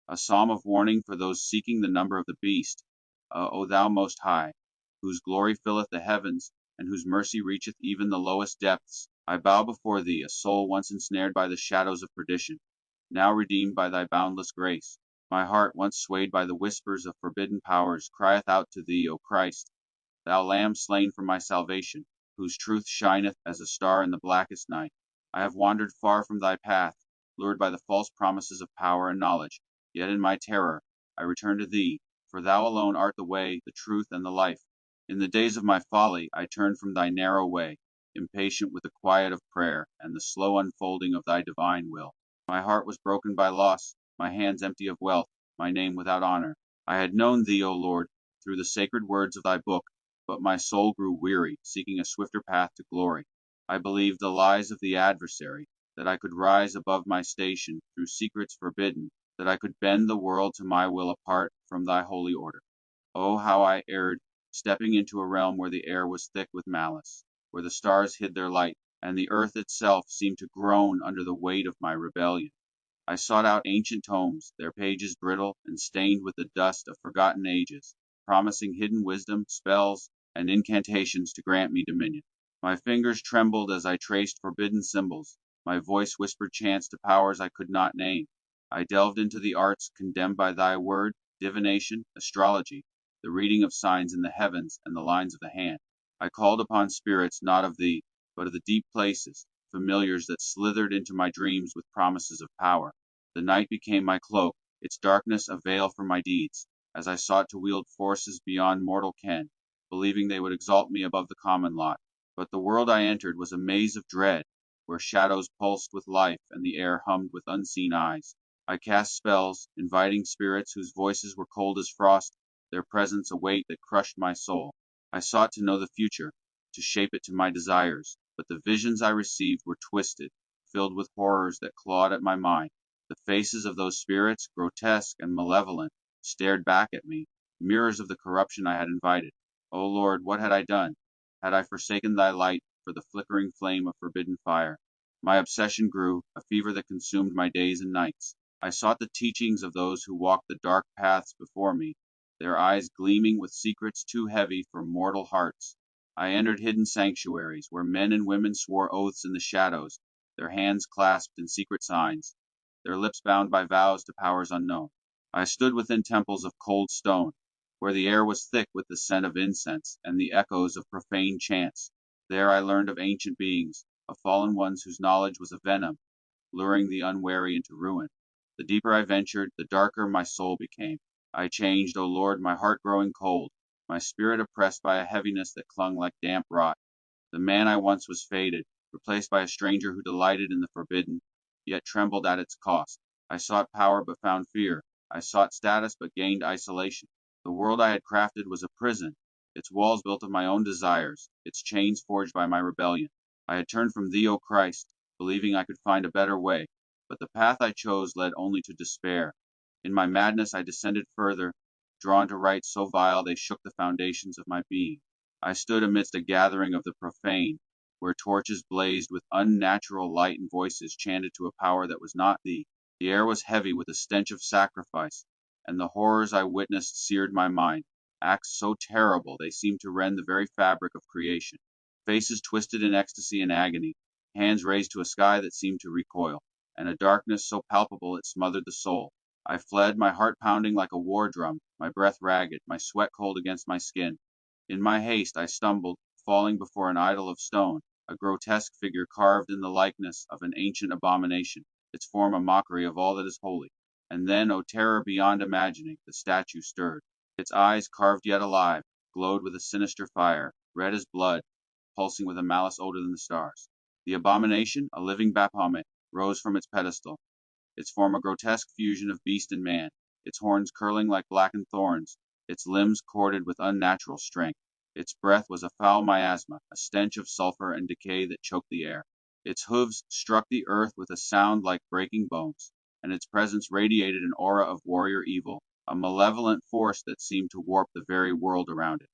a psalm of warning for those seeking the number of the beast. O thou most high, whose glory filleth the heavens, and whose mercy reacheth even the lowest depths, I bow before thee, a soul once ensnared by the shadows of perdition, now redeemed by thy boundless grace. My heart, once swayed by the whispers of forbidden powers, crieth out to thee, O Christ, thou Lamb slain for my salvation, whose truth shineth as a star in the blackest night. I have wandered far from thy path, lured by the false promises of power and knowledge. Yet in my terror I return to thee, for thou alone art the way, the truth, and the life. In the days of my folly I turned from thy narrow way, impatient with the quiet of prayer and the slow unfolding of thy divine will. My heart was broken by loss, my hands empty of wealth, my name without honor. I had known thee, O Lord, through the sacred words of thy book, but my soul grew weary, seeking a swifter path to glory. I believed the lies of the adversary, that I could rise above my station through secrets forbidden, that I could bend the world to my will apart from thy holy order. Oh, how I erred, stepping into a realm where the air was thick with malice, where the stars hid their light, and the earth itself seemed to groan under the weight of my rebellion. I sought out ancient tomes, their pages brittle and stained with the dust of forgotten ages, promising hidden wisdom, spells, and incantations to grant me dominion. My fingers trembled as I traced forbidden symbols, my voice whispered chants to powers I could not name. I delved into the arts condemned by thy word, divination, astrology, the reading of signs in the heavens and the lines of the hand. I called upon spirits not of thee, but of the deep places, familiars that slithered into my dreams with promises of power. The night became my cloak, its darkness a veil for my deeds, as I sought to wield forces beyond mortal ken, believing they would exalt me above the common lot. But the world I entered was a maze of dread, where shadows pulsed with life and the air hummed with unseen eyes. I cast spells, inviting spirits whose voices were cold as frost, their presence a weight that crushed my soul. I sought to know the future, to shape it to my desires, but the visions I received were twisted, filled with horrors that clawed at my mind. The faces of those spirits, grotesque and malevolent, stared back at me, mirrors of the corruption I had invited. O Lord, what had I done? Had I forsaken thy light for the flickering flame of forbidden fire? My obsession grew, a fever that consumed my days and nights. I sought the teachings of those who walked the dark paths before me, their eyes gleaming with secrets too heavy for mortal hearts. I entered hidden sanctuaries, where men and women swore oaths in the shadows, their hands clasped in secret signs, their lips bound by vows to powers unknown. I stood within temples of cold stone, where the air was thick with the scent of incense and the echoes of profane chants. There I learned of ancient beings, of fallen ones whose knowledge was a venom, luring the unwary into ruin. The deeper I ventured, the darker my soul became. I changed, O Lord, my heart growing cold, my spirit oppressed by a heaviness that clung like damp rot. The man I once was faded, replaced by a stranger who delighted in the forbidden, yet trembled at its cost. I sought power but found fear. I sought status but gained isolation. The world I had crafted was a prison, its walls built of my own desires, its chains forged by my rebellion. I had turned from thee, O Christ, believing I could find a better way, but the path I chose led only to despair. In my madness I descended further, drawn to rites so vile they shook the foundations of my being. I stood amidst a gathering of the profane, where torches blazed with unnatural light and voices chanted to a power that was not thee. The air was heavy with the stench of sacrifice, and the horrors I witnessed seared my mind. Acts so terrible they seemed to rend the very fabric of creation. Faces twisted in ecstasy and agony, hands raised to a sky that seemed to recoil, and a darkness so palpable it smothered the soul. I fled, my heart pounding like a war drum, my breath ragged, my sweat cold against my skin. In my haste I stumbled, falling before an idol of stone, a grotesque figure carved in the likeness of an ancient abomination, its form a mockery of all that is holy. And then, O terror beyond imagining, the statue stirred. Its eyes, carved yet alive, glowed with a sinister fire, red as blood, pulsing with a malice older than the stars. The abomination, a living Baphomet, rose from its pedestal, its form a grotesque fusion of beast and man, its horns curling like blackened thorns, its limbs corded with unnatural strength. Its breath was a foul miasma, a stench of sulfur and decay that choked the air. Its hoofs struck the earth with a sound like breaking bones, and its presence radiated an aura of warrior evil, a malevolent force that seemed to warp the very world around it.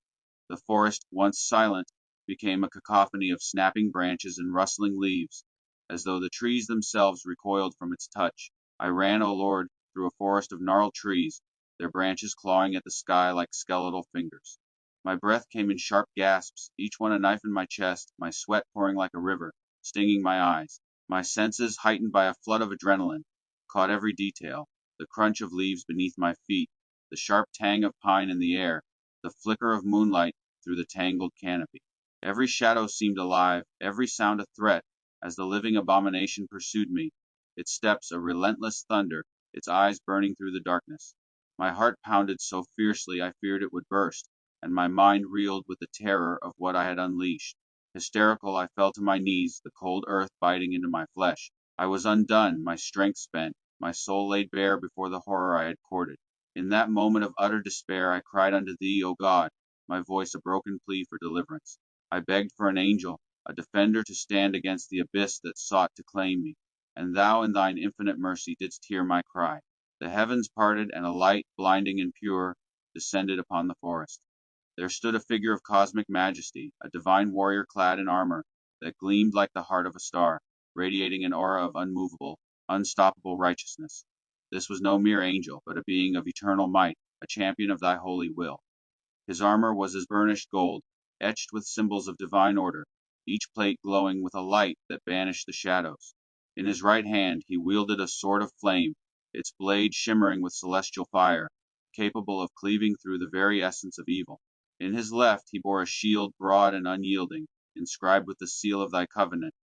The forest, once silent, became a cacophony of snapping branches and rustling leaves, as though the trees themselves recoiled from its touch. I ran, O Lord, through a forest of gnarled trees, their branches clawing at the sky like skeletal fingers. My breath came in sharp gasps, each one a knife in my chest, my sweat pouring like a river, stinging my eyes. My senses, heightened by a flood of adrenaline, caught every detail: the crunch of leaves beneath my feet, the sharp tang of pine in the air, the flicker of moonlight through the tangled canopy. Every shadow seemed alive, every sound a threat, as the living abomination pursued me, its steps a relentless thunder, its eyes burning through the darkness. My heart pounded so fiercely I feared it would burst, and my mind reeled with the terror of what I had unleashed. Hysterical, I fell to my knees, the cold earth biting into my flesh. I was undone, my strength spent, my soul laid bare before the horror I had courted. In that moment of utter despair I cried unto thee, O God, my voice a broken plea for deliverance. I begged for an angel, a defender to stand against the abyss that sought to claim me, and thou in thine infinite mercy didst hear my cry. The heavens parted, and a light, blinding and pure, descended upon the forest. There stood a figure of cosmic majesty, a divine warrior clad in armor that gleamed like the heart of a star, radiating an aura of unmovable, unstoppable righteousness. This was no mere angel, but a being of eternal might, a champion of thy holy will. His armor was as burnished gold, etched with symbols of divine order, each plate glowing with a light that banished the shadows. In his right hand he wielded a sword of flame, its blade shimmering with celestial fire, capable of cleaving through the very essence of evil. In his left he bore a shield broad and unyielding, inscribed with the seal of thy covenant,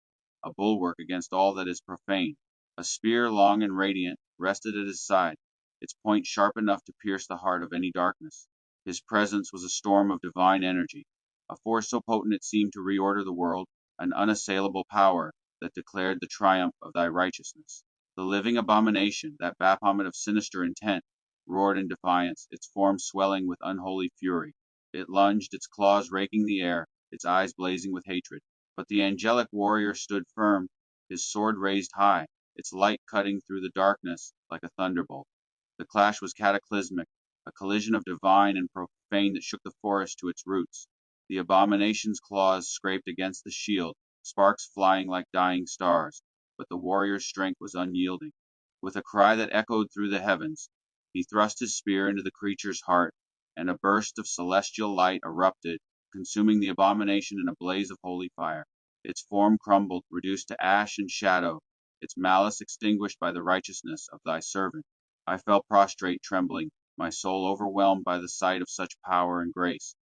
a bulwark against all that is profane. A spear, long and radiant, rested at his side, its point sharp enough to pierce the heart of any darkness. His presence was a storm of divine energy, a force so potent it seemed to reorder the world, an unassailable power that declared the triumph of thy righteousness. The living abomination, that Baphomet of sinister intent, roared in defiance, its form swelling with unholy fury. It lunged, its claws raking the air, its eyes blazing with hatred. But the angelic warrior stood firm, his sword raised high, its light cutting through the darkness like a thunderbolt. The clash was cataclysmic, a collision of divine and profane that shook the forest to its roots. The abomination's claws scraped against the shield, sparks flying like dying stars, but the warrior's strength was unyielding. With a cry that echoed through the heavens, he thrust his spear into the creature's heart, and a burst of celestial light erupted, consuming the abomination in a blaze of holy fire. Its form crumbled, reduced to ash and shadow, its malice extinguished by the righteousness of thy servant. I fell prostrate, trembling, my soul overwhelmed by the sight of such power and grace.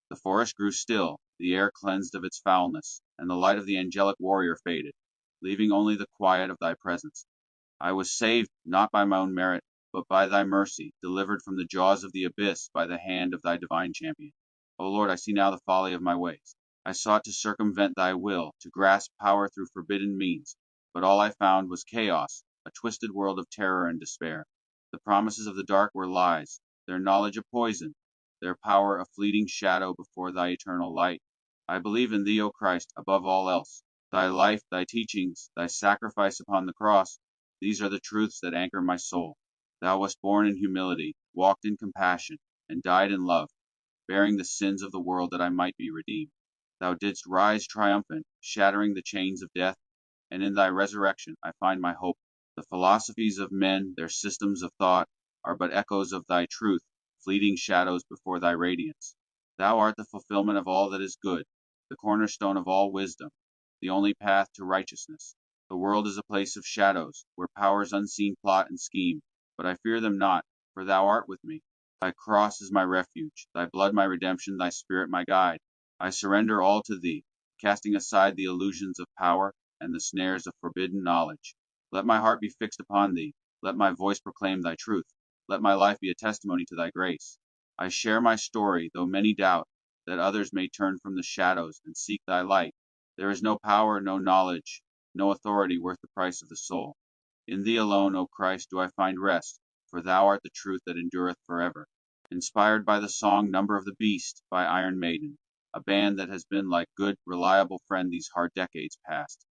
The forest grew still, the air cleansed of its foulness, and the light of the angelic warrior faded, leaving only the quiet of thy presence. I was saved, not by my own merit, but by thy mercy, delivered from the jaws of the abyss by the hand of thy divine champion. O Lord, I see now the folly of my ways. I sought to circumvent thy will, to grasp power through forbidden means, but all I found was chaos, a twisted world of terror and despair. The promises of the dark were lies, their knowledge a poison, their power a fleeting shadow before thy eternal light. I believe in thee, O Christ, above all else. Thy life, thy teachings, thy sacrifice upon the cross, these are the truths that anchor my soul. Thou wast born in humility, walked in compassion, and died in love, bearing the sins of the world that I might be redeemed. Thou didst rise triumphant, shattering the chains of death, and in thy resurrection I find my hope. The philosophies of men, their systems of thought, are but echoes of thy truth, fleeting shadows before thy radiance. Thou art the fulfillment of all that is good, the cornerstone of all wisdom, the only path to righteousness. The world is a place of shadows, where powers unseen plot and scheme, but I fear them not, for thou art with me. Thy cross is my refuge, thy blood my redemption, thy spirit my guide. I surrender all to thee, casting aside the illusions of power and the snares of forbidden knowledge. Let my heart be fixed upon thee, let my voice proclaim thy truth, let my life be a testimony to thy grace. I share my story, though many doubt, that others may turn from the shadows and seek thy light. There is no power, no knowledge, no authority worth the price of the soul. In thee alone, O Christ, do I find rest, for thou art the truth that endureth forever. Inspired by the song Number of the Beast by Iron Maiden, a band that has been like good, reliable friend these hard decades past,